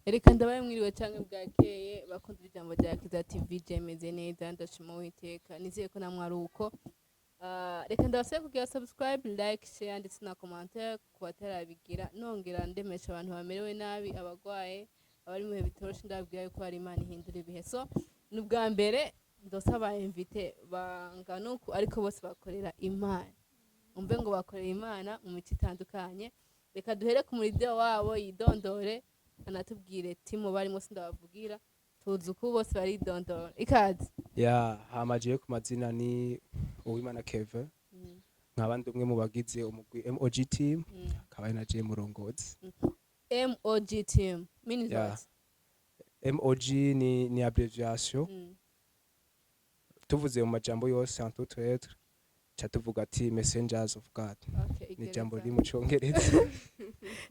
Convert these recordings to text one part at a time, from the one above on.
Reka ndabaye mwiriwe canke bwakeye bakunda ijambo rya Kiza TV jemeze neza ndashima Uwiteka nizeye ko namwe ari uko. Reka ndabasaba kugira subscribe, like, share ndetse na commentaire ku batarabigira nongera ndemesha abantu bamerewe nabi abagwaye abari mu bihe bitoroshe ndababwira yuko hari Imana ihindura ibihe. So n'ubwa mbere ndosaba invite banganuku ariko bose bakorera Imana. Umve ngo bakorera Imana mu mico itandukanye. Reka duhere ku muridio wabo yidondore anatubwire timu barimo sindabavugira tuzi uko bose baridondora ikaze. Ya hamajiye ku mazina ni Uwimana Kevin nkabandi umwe mu bagize umugwi MOG team akaba ari na je murongozi. MOG team means what? MOG ni abbreviation. Tuvuze mu majambo yose en tout être cha tuvuga ati messengers of God. Ni jambo riri mu Congereza.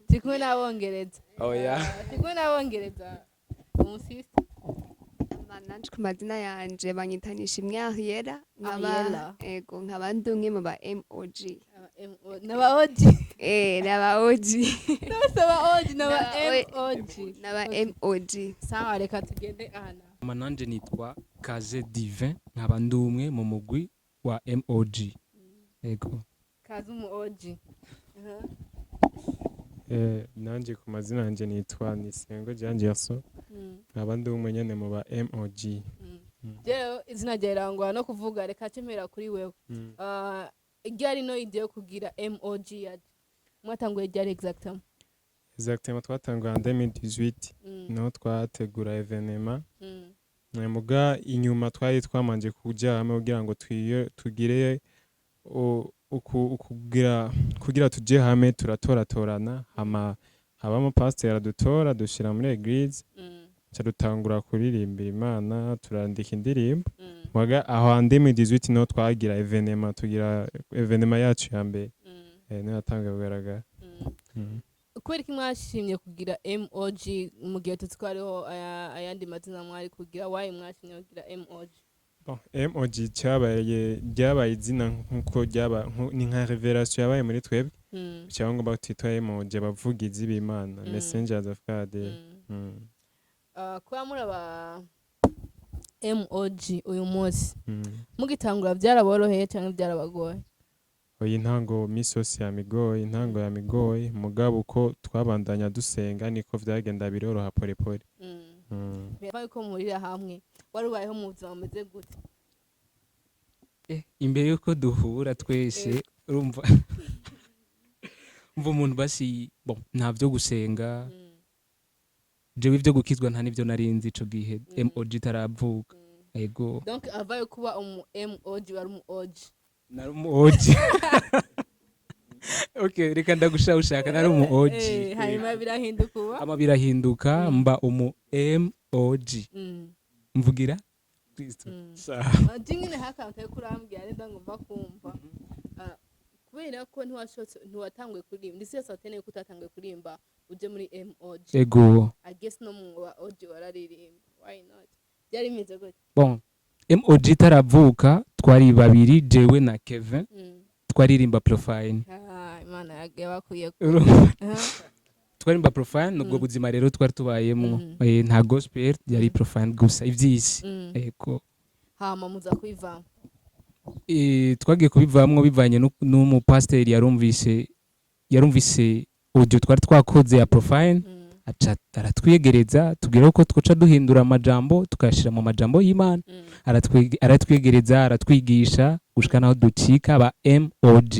Tikwe n'abongereza. Oh yeah. Tikwe n'abongereza. Umusista. Nanje ku mazina yanje banyitanisha imyahera ego nkabandi umwe mu ba MOG. Naba OG. Naba OG. Naba OG naba MOG. Naba MOG. Sawa reka tugende ahana. Mananje nitwa Kaze Divin nkabandi umwe mu mugwi wa MOG. Ego. Kaze mu OG. Nanje ku mazina yanje nitwa Nisengo Jangerso nkabandi umwe nyene mu ba MOG. Jero izina ryarangwa no kuvuga reka cemera kuri wewe. Ryari no idea yo kugira MOG ya mwatanguye ryari exactement? Exactement twatanguye en 2018 no twategura evenement. Muga inyuma twari twamanje kuja hamwe kugira ngo tugire kugira tuje hamwe turatoratorana habamo pasteur adutora dushira muri eglise dutangura kuririmbira Imana turandika indirimbo muga aho en 2018 no twagira evenement tugira evenement yacu ya mbere no yatanga kugaragara. Kweri ki mwashimye kugira MOG mu gihe tutwariho ayandi mazina mwari kugira why mwashimye kugira MOG? Bon, MOG ryabaye izina nkuko ni nka revelation yabaye muri twebwe cyangwa ngo batitwa MOG abavugizi b'Imana messengers of God. Kwa muraba MOG uyu munsi mugitangura byaraboroheye cyangwa byarabagoye? Oya intango misosi yamigoye mugabo uko twabandanya dusenga niko vyagenda biroroha pole pole. Baba ko murira hamwe warubayeho mu buzima bumeze gute? Imbere yuko duhura twese urumva umuntu basi nta byo gusenga jewe ibyo gukizwa nta nivyo narinzi ico gihe MOG taravuka. Ego donc avaye kuba umu MOG wari umu OG nari umu OG. Okay reka ndagushaka nari umu OG hanyuma birahinduka uba birahinduka mba umu MOG mvugira Kristo. Sawa jingine hakanta yo kurambya ari ndangomba kumva kubera ko ntiwatanguye kurimba ndetse satene ko utatanguye kurimba uje muri MOG. Ego I guess no mu wa OG wararirimba why not byari imeze gute? Bon MOG taravuka twari babiri jewe na Kevin twaririmba profile. Imana yabakuye twarimba profile nubwo buzima rero twari tubayemo nta gospel yari profile gusa ivyisi. Ego hama muza kwivamo twagiye kubivamwo bivanye n'umu pasteur yarumvise audio twari twakoze ya profile aca aratwegereza tubwira ko twoca duhindura amajambo tukashira mu majambo y'Imana aratwegereza aratwigisha gushika naho ducika ba MOG.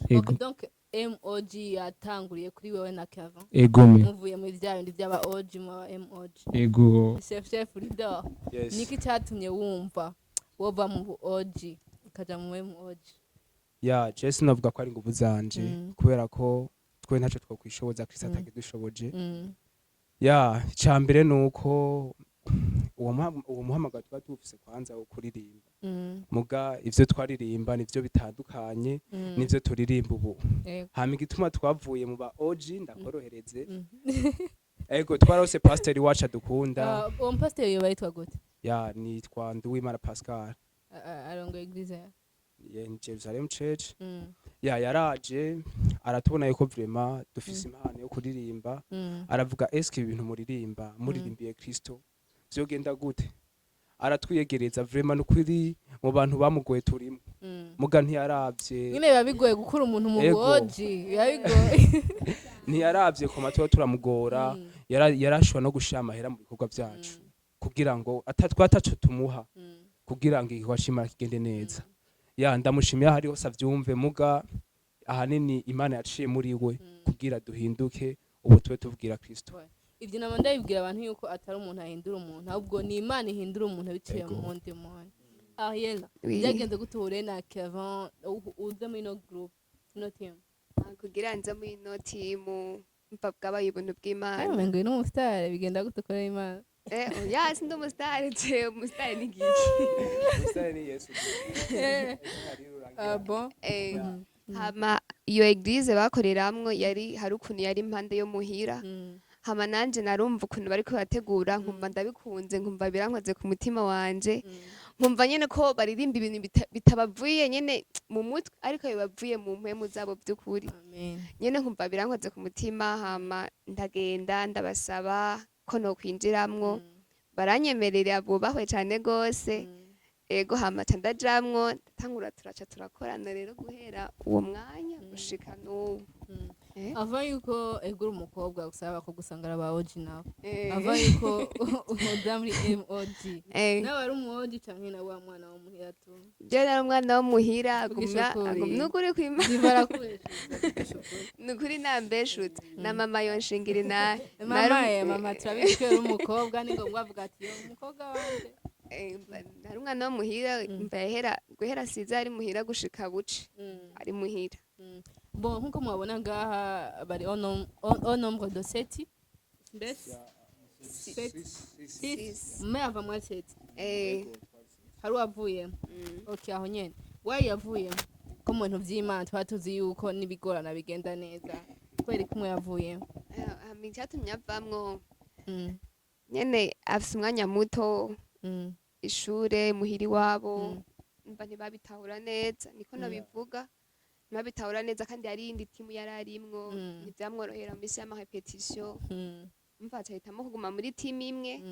Ego donc MOG yatanguriye kuri wewe na Kevin. Ego muvuye mu bya bindi by'aba OG mu MOG. Ego chef leader. Niki cyatumye wumva wova mu OG ukaja mu MOG? Ya Jesse navuga ko ari nguvu zanje kubera ko twe ntaco twokwishoboza Kristo atagidushoboje. Ya cyambere nuko uwo muhamagaro twari tufise kwanza ukuririmba muga ivyo twaririmba nivyo bitandukanye nivyo turirimba ubu hama igituma twavuye mu ba OG ndakorohereze. Ego twarose pasteur wacu adukunda. Uwo pasteur yo bayitwa gute? Ya nitwa Nduwimana Pascal. Arongo eglise. in Jerusalem Church. Mm. Yaraje aratubona yuko vraiment dufise impano yo kuririmba, aravuga eske ibintu muririmbiye Kristo vyogenda gute, aratwiyegereza vraiment nukuri mu bantu bamugoye turimo, muga ntiyaravye nyine biba bigoye gukura umuntu mu boji, biba bigoye ntiyaravye ko matwa turamugora, yarashwa no gushira amahera mu bikorwa vyacu kugira ngo ataco tumuha kugira ngo igikorwa kigende neza. Ndamushimiye hari hose avyumve, muga ahanini Imana yaciye muri we kugira duhinduke ubu tube tuvugira Kristo. Ivyo nama ndabibwira abantu yuko atari umuntu ahindura umuntu, ahubwo ni Imana ihindura umuntu biciye mu wundi muntu. Ariela, byagenze gute uhure na Kevin uza muri no group no team? Kugira nza muri no team mpa bwabaye ubuntu bw'Imana. Ngo ni umustar bigenda gute kora Imana? Ya sindi umustar je, umustar ni giki? Umustar ni Yesu. Bon. Hama iyo eglise bakoreramwo hari ukuntu yari impande yo muhira. Hama nanje narumva ukuntu bariko bategura, nkumva ndabikunze, nkumva birankoze ku mutima wanje, nkumva nyene ko baririmba ibintu bitabavuye nyene mu mutwe ariko bibavuye mu mpemu zabo by'ukuri. Nyene nkumva birankoze ku mutima, hama ndagenda ndabasaba ko no kwinjiramwo, baranyemerera bubahwe cane gose. Ego hama ndajamwo tangura turaca turakorana rero guhera uwo mwanya gushika n'ubu. Ava yuko egura umukobwa usaba ko gusangara ba OG nawe. Ava yuko uza muri MOG. Nawe ari umuOG canke na wa mwana wo muhira tu. Je nari umwana wo muhira agumya nukuri kwima. Nukuri nambeshutse na mama yonshingira naye. Mama turabishwe umukobwa ni ngo ngwavuga ati yo umukobwa wanje. Nari umwana wo muhira guhera siza ari muhira gushika buce ari muhira. Bon, nkuko mwabona ngaha bari au nombre de 7 mbese 6 meva mwa 7 hari wavuye okay aho nyene wayi yavuye ko mu bintu vy'Imana twatuzi yuko nibigorana bigenda neza kweri kumwe yavuye cyatumye avamwo nyene afise umwanya muto ishure muhiri wabo mba ntibabitahura neza niko nabivuga ntibabitahura neza kandi hari indi timu yararimwo ntivyamworohera mu misi y'amarepetition mva acahitamo kuguma muri timu imwe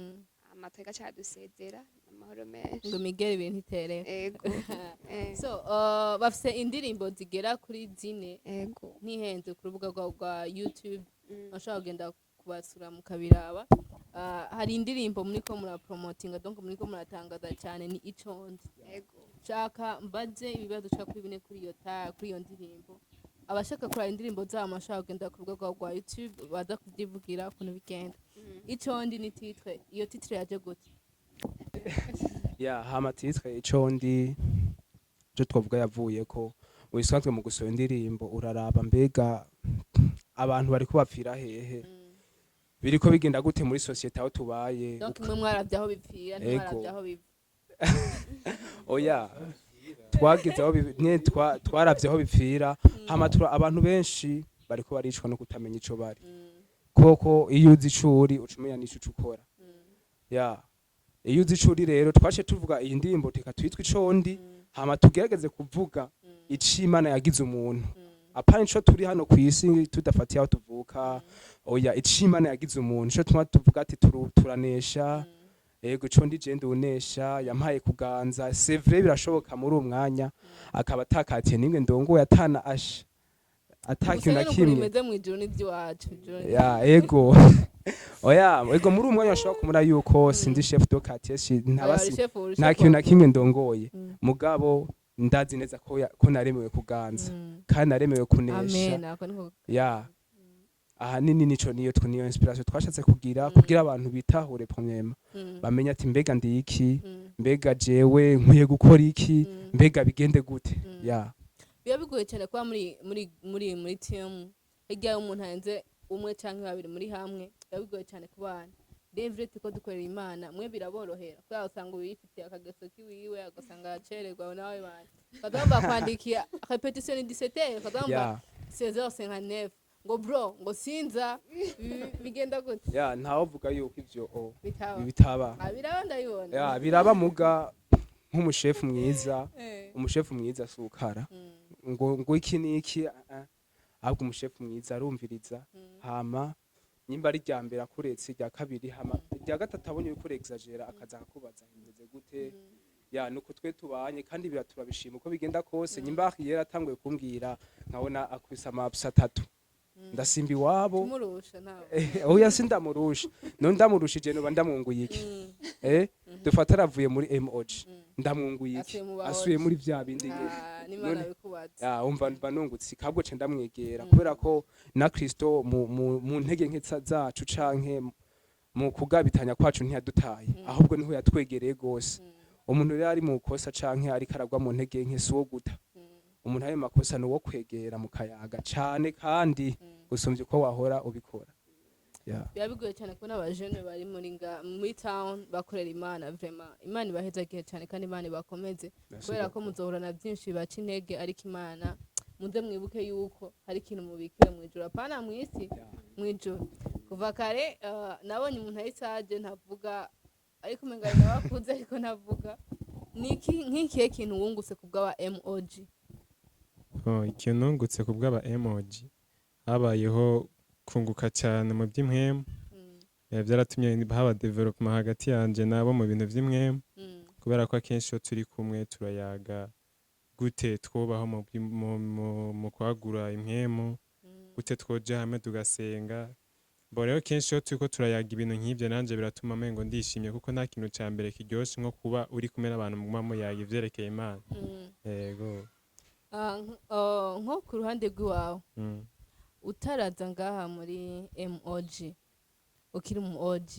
amateka cadusezera amahoro menshi ngo migere ibintu iterera ego so bafise indirimbo zigera kuri 4 ego ntihenze ku rubuga rwa YouTube ashaka kugenda kubasura mu kabiraba hari indirimbo muriko murapromotinga donc muriko muratangaza cyane ni icondi ego shaka mbaze ibibazo cyo kwibine kuri iyo ndirimbo abashaka kuri indirimbo zama ashaka kugenda ku rubuga rwa YouTube baza kuvyivugira ukuntu bigenda icondi ni titre iyo titre yaje gute hama titre icondi je twavuga yavuye ko wisanzwe mu gusoma indirimbo uraraba mbega abantu bari kubapfira hehe biriko bigenda gute muri societe aho tubaye donc mwe mwaravyaho bipfira ntwaravyaho biva oya twagize aho twaravye aho bipfira hama abantu benshi bariko baricwa no kutamenya ico bari koko iyo uzi icuri ucumenya n'ico ukora iyo uzi icuri rero twace tuvuga iyi ndirimbo tika twitwa icondi hama tugerageze kuvuga icimana yagize umuntu apana ico turi hano kwisi tudafatiye aho tuvuka oya icimana yagize umuntu ico tuma tuvuga ati turanesha ego icondi je ndunesha yampaye kuganza c'est vrai birashoboka muri umwanya akaba atakatiye nimwe ndongo yatana asha atakiyo na kimwe meze mu ijuru n'ivyo wacu ego oya ego muri umwanya ashobora kumura yuko sindi chef de quartier nta kintu na kimwe ndongoye mugabo ndazi neza ko naremewe kuganza kandi naremewe kunesha ahanini niyo inspiration twashatse kugira abantu bitahure premièrement bamenya ati mbega ndi iki mbega jewe nkwiye gukora iki mbega bigende gute biba bigoye cyane kuba muri team hirya umuntu hanze umwe canke babiri muri hamwe biba bigoye cyane kubana devre tuko dukorera Imana mwe biraborohera kwa usanga uyifitiye akageso kiwiwe agasanga acererwa nawe bana kadamba kwandikia repetition 17 kadamba 16h59 ngo bro ngo sinza bigenda gute ntawovuga yuko ivyo bitaba biraba ndabibona biraba muga nk'umushefu mwiza Eh. umushefu mwiza asukara ngo iki niki ahubwo umushefu mwiza arumviriza hama nyimba ari rya mbere akuretse rya kabiri hama rya gatatu abonye yuko exagera akaza akakubaza bimeze gute ya nuko twe tubanye kandi biraturabishima uko bigenda kose nyimba yera atanguye kumbwira nkabona akwisa amapusa 3 ndasimba iwabo Tumurusha nawe. oya sindamurusha no ndamurushije no ndamwunguye iki dufata aravuye muri MOG ndamwunguye iki asuye muri vya bindi N'Imana bikubatse. ya umva banungutse kabwo ce ndamwegera kubera ko na Kristo mu ntege nke zacu canke mu kugabitanya kwacu ntiyadutaye ahubwo niho yatwegereye gose umuntu rero ari mu kosa canke ari karagwa mu ntege nke suwo guta umuntu ayo makosa no wo kwegera mu kayaga cane kandi gusumvye uko wahora ubikora biba bigoye cyane kubona abajene bari muri town bakorera Imana vraiment Imana ibahezagiye cyane kandi Imana ibakomeze kubera ko muzohorana byinshi baca intege ariko Imana muze mwibuke yuko hari ikintu mubikiwe mwijuru apana mwisi mwijuru kuva kare nabonye umuntu ayisaje ntavuga ariko umenga nabakuze ariko navuga niki nk'ikihe kintu wungutse kubwa MOG ikintu nungutse kubw'aba MOG habayeho kunguka cyane mu by'imwemu byaratumye haba development hagati yanje nabo mu bintu by'imwemu kubera ko akenshi iyo turi kumwe turayaga gute twubaho mu kwagura imwemu gute twoja hamwe tugasenga bo rero kenshi iyo turiko turayaga ibintu nk'ibyo nanje biratuma mengo ndishimye kuko nta kintu ca mbere kiryoshe nko kuba uri kumwe n'abantu muguma muyaga ivyerekeye Imana yego nko ku ruhande rw'iwawe utaraza ngaha muri MOG ukiri mu OG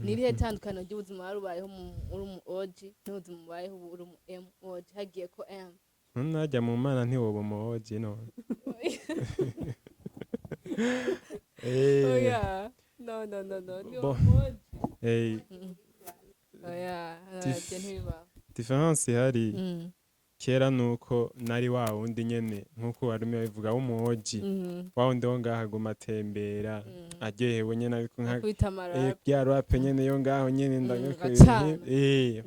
nirihe tandukano ry'ubuzima warubayeho uri mu OG n'ubuzima ubayeho uri mu MOG hagiye ko M najya mu Mana ntiwoba mu OG none oya no ni OG oya ntibiba difference ihari kera nuko nari wa wundi nyene nkuko warumye bivuga w'umuoji wa wundi wo ngaha guma atembera aryohewe nyene ariko nka rap nyene yo ngaho nyene ndagakwiye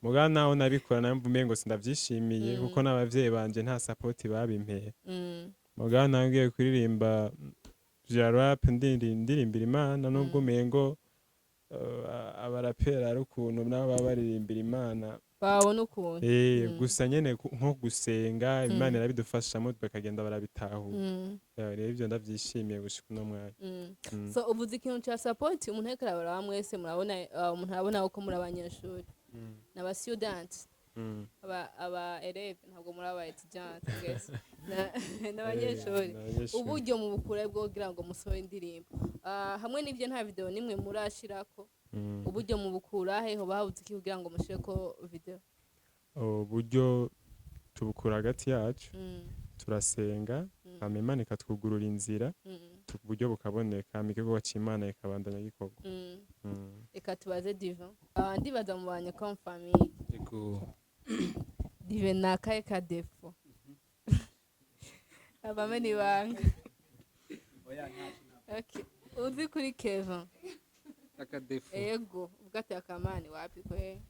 muga naho nabikora namva umengo sindavyishimiye kuko n'abavyeyi banje nta support babimpera muga nangiye kuririmba vya rap ndirimbira Imana nubwo umengo abarapera ari ukuntu nabo baba baririmbira Imana babona ukuntu gusa nyene nko gusenga Imana irabidufashamo bakagenda barabitahura rero ivyo ndavyishimiye gushika no mwanya so uvuze ikintu ca support umuntu ariko arabara mwese murabona umuntu arabona uko muri abanyeshuri n'aba students aba élèves ntabwo muri aba étudiants guess n'abanyeshuri uburyo mu bukure bwo kugira ngo musohore indirimbo hamwe n'ivyo nta video nimwe murashirako uburyo mu bukura heho bahabuze iki kugira ngo mushireko video uburyo tubukura hagati yacu turasenga hama Imana ikatwugurura inzira uburyo bukaboneka igikorwa c'Imana ikabandanya gikorwa reka tubaze Divan ndibaza mu banye comme famille Divan nakaye ka defo abameni banga okay uzi kuri Kevin akadefu ego ubwate akamani wapi kwe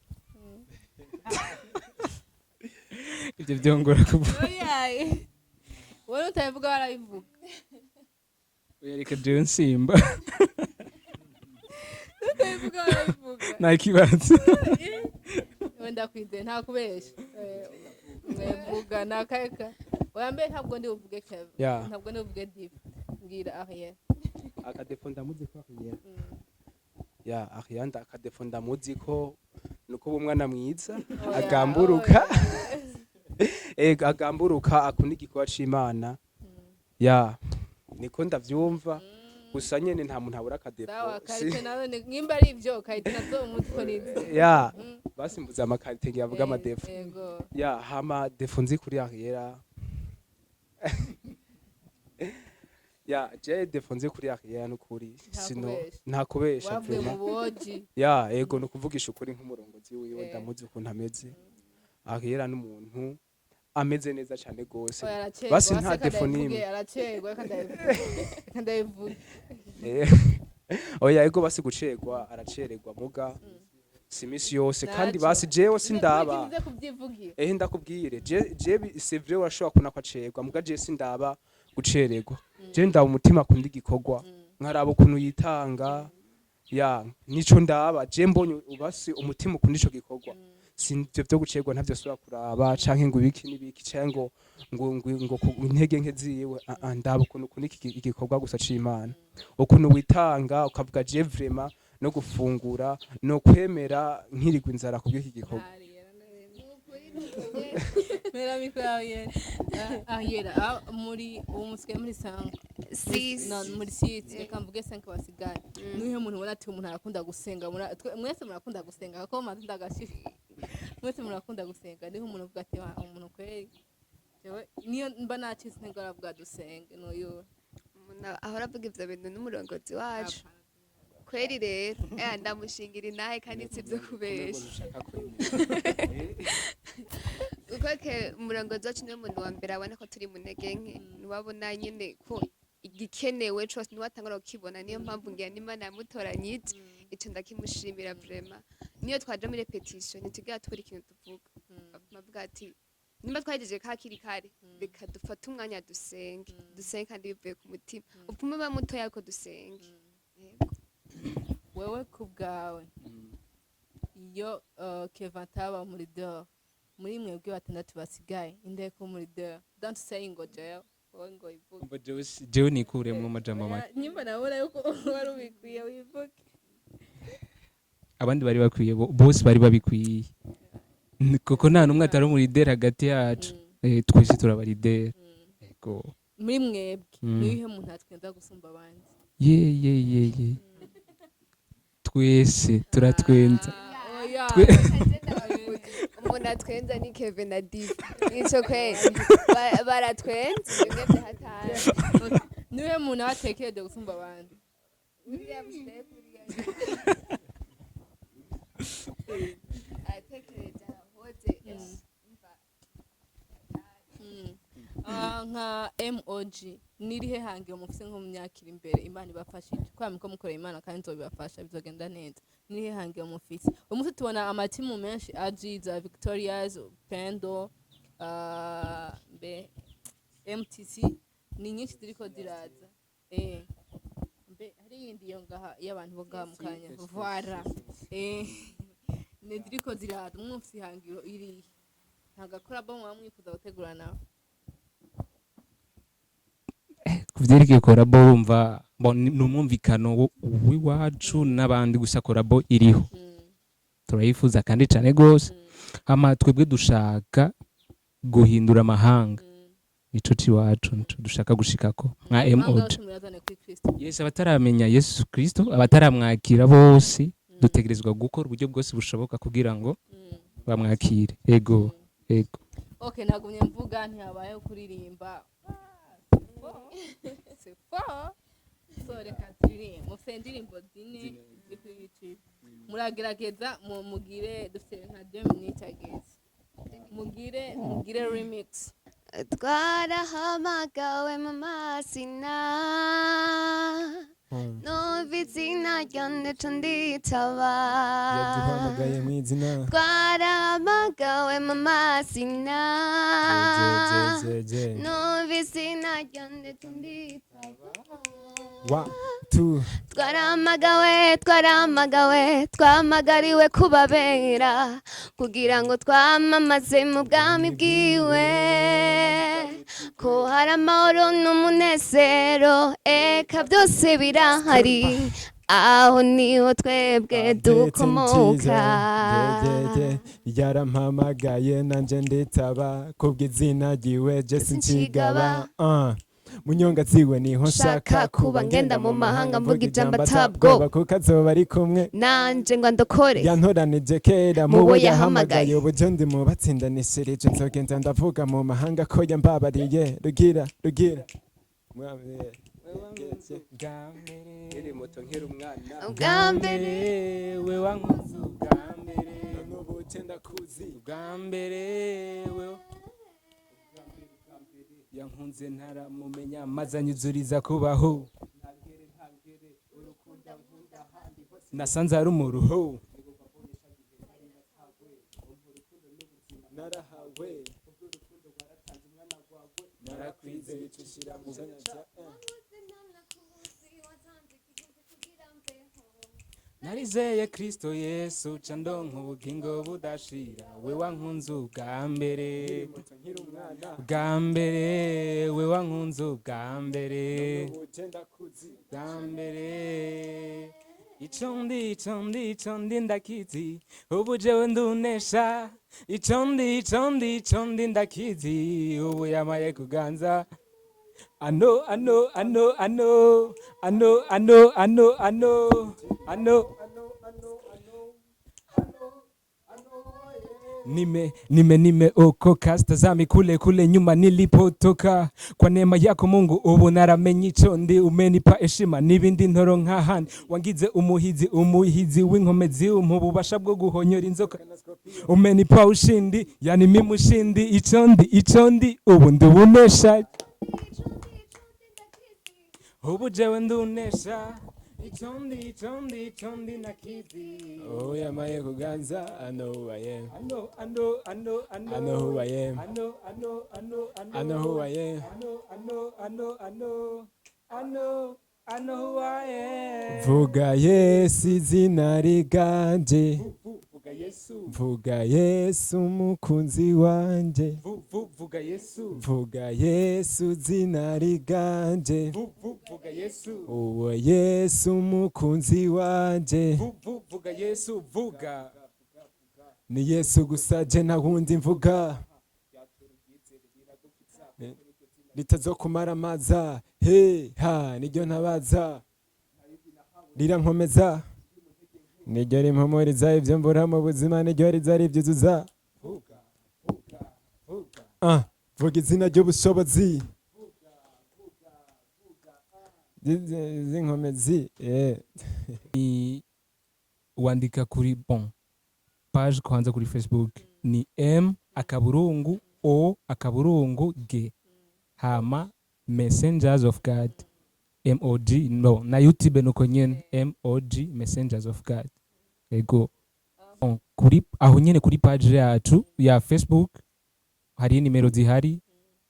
ibyo byongora kuvuga oyaye wowe utabivuga barabivuga uyareka jewe nsimba utabivuga barabivuga nta kibazo wenda kwide nta kubesha mvuga nakayeka oya mbe ntabwo ndi uvuge Kevin ntabwo ndi uvuge Div mbwira Ariel akadefu ndamuzi ko Ariel Ariel akadefu ndamuzi ko nuko umwana mwiza agamburuka agamburuka akunda igikorwa c'Imana niko ndavyumva gusa nyene nta muntu abura akadefu sawa karite nawe nimba ari ivyo karite nazo umutwe nivyo basimbuza amakarite ngiyavuga amadefu hama defu nzi kuri Ariel je defonze kuri Ariel n'ukuri sino nta kubesha ego no kuvugisha ukuri nk'umurongozi wiwe ndamuzi ukuntu ameze Ariel n'umuntu ameze neza cyane gose basi nta defonime aracegwa kandayivuga oya ego basi gucegwa aracererwa muga si imisi yose kandi basi jewe sindaba Nze kubyivugira. ndakubwire je c'est vrai urashobora kubona ko acerwa muga je sindaba gucererwa je ndaba umutima akunda igikorwa nkaraba ukuntu yitanga ya nico ndaba je mbonye ubasi umutima ukunda ico gikorwa sinivyo vyo gucerwa ntavyo sura kuraba canke ngo ibiki nibiki canke ngo intege nke ziwe ndaba ukuntu ukunda igikorwa gusa c'Imana ukuntu witanga ukavuga je vraiment no gufungura no kwemera nkirigwa inzara kubw'iki gikorwa Mera mikwa yera muri umusigaye muri sanga muri site reka mvuge 5 basigaye nihe muntu ubona ati umuntu arakunda gusenga mwese murakunda gusenga kako maze ndagashira mwese murakunda gusenga niho umuntu uvuga ati umuntu kweri jewe niyo mba nacitse ntego aravuga dusenge noyo umuntu ahora avuga ivyo bintu n'umurongozi wacu kweri rero ndamushingira Intahe kandi sivyo kubesha uko umurongozi wacu niwe muntu wa mbere abona ko turi mu ntege nke niwabona nyene ko igikenewe cose niwatangura kukibona niyo mpamvu ngira n'Imana yamutoranyije ico ndakimushimira vraiment niyo twaje muri repetition ntitugira tubura ikintu tuvuga bavuga ati nimba twagejeje kakiri kare reka dufate umwanya dusenge kandi bivuye ku mutima upfume ba muto yako dusenge wewe kubgawe iyo Kevin ataba muri dehors muri mwebwe batandatu basigaye indeko muri dehors don't say ngo jail ngo ivuge jewe nikuremwo amajambo make nyimba nabona yuko wari ubikwiye wivuge abandi bari bakwiye bose bari babikwiye kuko nta numwe atari muri dehors hagati yacu twese turabaridera yego muri mwebwe nihe muntu atwenda gusumba abandi ye twese turatwenza umuntu atwenza ni Kevin na Diva nico kweli baratwenza bimwe byahatari niwe muntu atekereje gusumba abandi atekereje hoze nka MOG nirihe hangiye mufise nko mu myaka iri imbere Imana ibafashije kwami ko mukorera Imana kandi nzobibafasha bizogenda neza nirihe hangiye mufise umunsi tubona amatimu menshi ajiza Victoria's Pendo MTC ni nyinshi ziriko ziraza hari yindi yo ngaha y'abantu boga mu kanya vara ne ziriko ziraza umunsi hangiro iri ntagakora bo mwamwifuza gutegura nawe kuvyerekeye korabo urumva n'umwumvikano w'iwacu n'abandi gusa korabo iriho turayifuza kandi cane gose hama twebwe dushaka guhindura amahanga nico ciwacu nico dushaka gushikako nka MOD Yesu abataramenya Yesu Kristo abataramwakira bose dutegerezwa gukora uburyo bwose bushoboka kugira ngo bamwakire ego okay nagumye mvuga ntihabaye kuririmba c'est fort so reka turirimbe mufite indirimbo zine ziri kuri YouTube muragerageza mugire dufite nka 2 minutes ageze mugire remix twarahamagawe mu masina numva izina ryanjye co nditaba yaduhamagaye mu izina twarahamagawe mu masina numva izina ryanjye co nditaba twahamagariwe kubabera kugira ngo twamamaze mu bwami bwiwe ko hari amahoro n'umunezero eka byose birahari aho niho twebwe dukomoka yarampamagaye nanje nditaba kubw'izina ryiwe Jesse Nshigaba munyonga ziwe niho nshaka kuba ngenda mu mahanga mvuga ijambo atabwoba kuko azoba ari kumwe nanje ngo ndokore yantoranije kera mubo yahamagaye uburyo ndi mu batsindanishirije nzogenda ndavuga mu mahanga ko yambabariye rugira ubwa mbere we wankoze ubwa mbere n'ubu cyenda kuzi ubwa mbere we yankunze ntaramumenya maze anyuzuriza kubaho nasanze ari umuruho narahawe narakwize bicushira mu nyanja narizeye Kristo Yesu ca ndonka ubugingo budashira we wankunze ubwa mbere bwa mbere we wankunze ubwa mbere bwa mbere ico ndi ndakizi ubu jewe ndunesha ico ndi ndakizi ubu yamaye kuganza ano nime oko kastazami kule nyuma nilipotoka kwa neema yako Mungu ubu naramenye ico ndi umenipa heshima n'ibindi ntoro nk'ahandi wangize umuhizi w'inkomezi umububasha bwo guhonyora inzoka umenipa ushindi yani mimi ushindi ico ndi ubu ndubunesha ubu jewe ndunesha ico ndi nakizi oh yamaye kuganza I know who I am I know who I am I know who I am I know who I am vuga Yesu izina riganje vuga Yesu mukunzi wanje vuga Yesu zina riganje vuga Yesu uwo Yesu mukunzi wanje vuga Yesu vuga ni Yesu gusa je nta wundi mvuga ritazokumara amaza he ha niryo ntabaza rirankomeza niryo rimpumuriza ivyo mbura mu buzima niryo rizari ivyuzuza vuga izina ry'ubushobozi z'inkomezi wandika kuri page kwanza kuri Facebook ni M_O_G hama Messengers of God MOG no na YouTube nuko nyene MOG Messengers of God ego kuri aho nyene kuri page yacu ya Facebook hari nimero zihari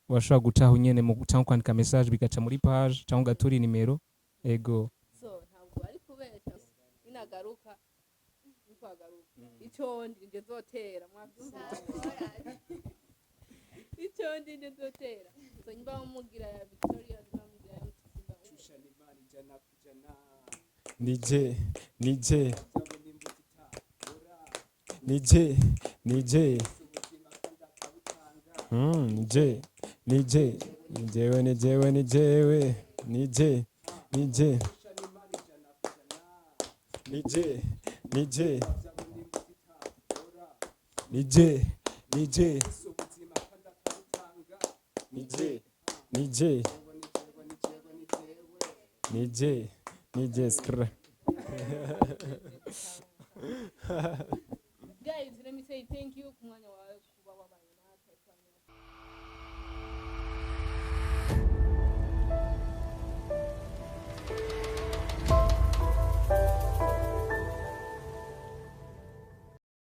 washobora guca aho nyene mu cyangwa kwandika message bigaca muri page cyangwa gatura nimero ego so ntabwo ari kubesha inagaruka ico ndi nzotera mwabyumva ico ndi nzotera so nyimba umugira ya Victoria nzamugira ya Mutsimba ushana imani jana kujana nije nije skr guys let me say thank you kumwanya wawe